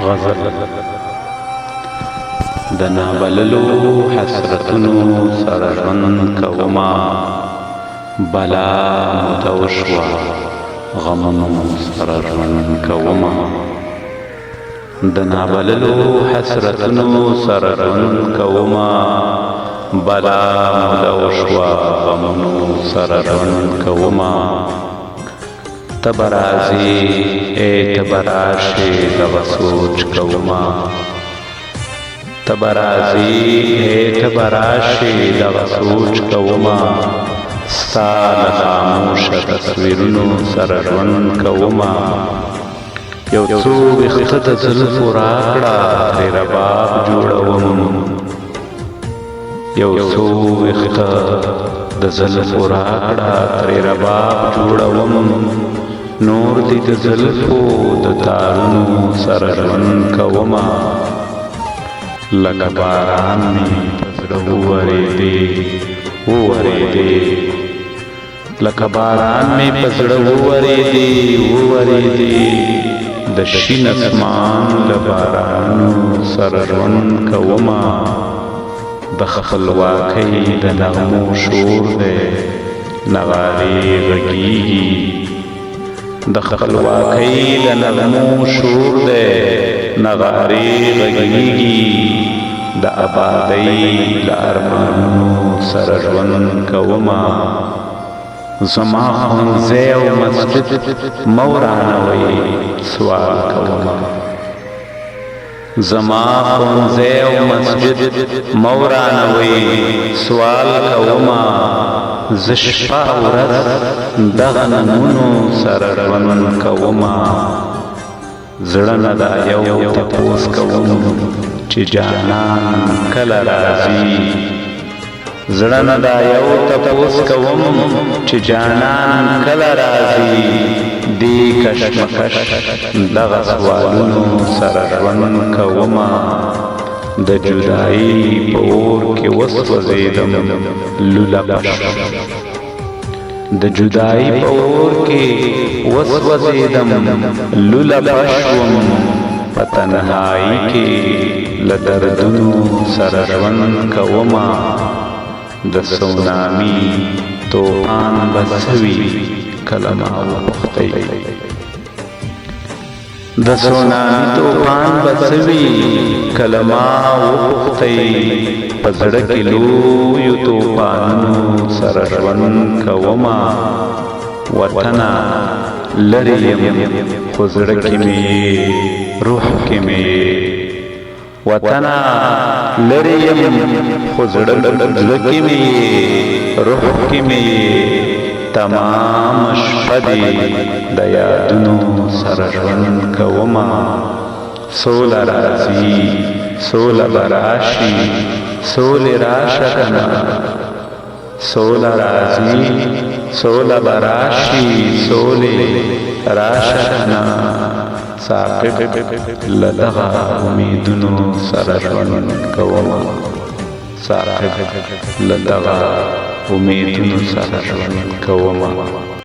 غزل د نابللو حسرتونو سره ژوند کومه بلا موده وشوه غمونو سره ژوند کومه د نابللو حسرتونو سره ژوند کومه بلا موده وشوه غمونو سره ژوند کومه ته به راځې ته به راشې دغه سوچ کومه ته به راځې ته به راشې دغه سوچ کومه ستا له خاموشه تصویرونو سره ژوند کومه یو څو ویښته د زلفو راکړه ترې رباب جوړوم یو څو ویښته د زلفو راکړه ترې رباب جوړوم نور دې د زلفو د تارونو سره ژوند کومه لکه باران مې په زړه وورېدې لکه باران مې په زړه وورېدې د شین اسمان له بارانو سره ژوند کومه د خپلواکۍ د نغمو شور دی نغارې غږیږي د خپلواکۍ د نغمو شور دی نغارې غږیږي د آبادۍ له ارمانونو سره ژوند کومه زما ښوونځی او مسجد مه ورانوئ سوال کومه زما ښوونځی او مسجد مه ورانوئ سوال کومه زه شپه او ورځ دغه نومونو سره ژوند کومه زړه نه دا یو تپوس کوم چې جانان کله راځي زړه نه دا یو تپوس کوم چې جانان کله راځي دې کشمکش دغه سوالونو سره ژوند کومه د جدایۍ په اور کې وسوځېدم لوله بشم د جدایۍ په اور کې وسوځېدم لوله بشوم په تنهایي کې له دردونو سره ژوند کومه د سونامي طوفان به څه وي کله ما وپوښتئ د سونامي طوفان به څه وي کله ما وپوښتئ په زړه کې لویو طوفانونو سره ژوند کومه وطنه لرې یم خو زړه کې مې روح کې مې وطنه لرې یم خو زړه کې مې روح کې مې تمام شپه دې د یادونو سره ژوند کومه سوله راځي سوله به راشي سولې راشه کنه سوله راځي سوله به راشي سولې راشه کنه ساقب له دغه امیدونو سره ژوند کومه ساقب له دغه امیدونو سره ژوند کومه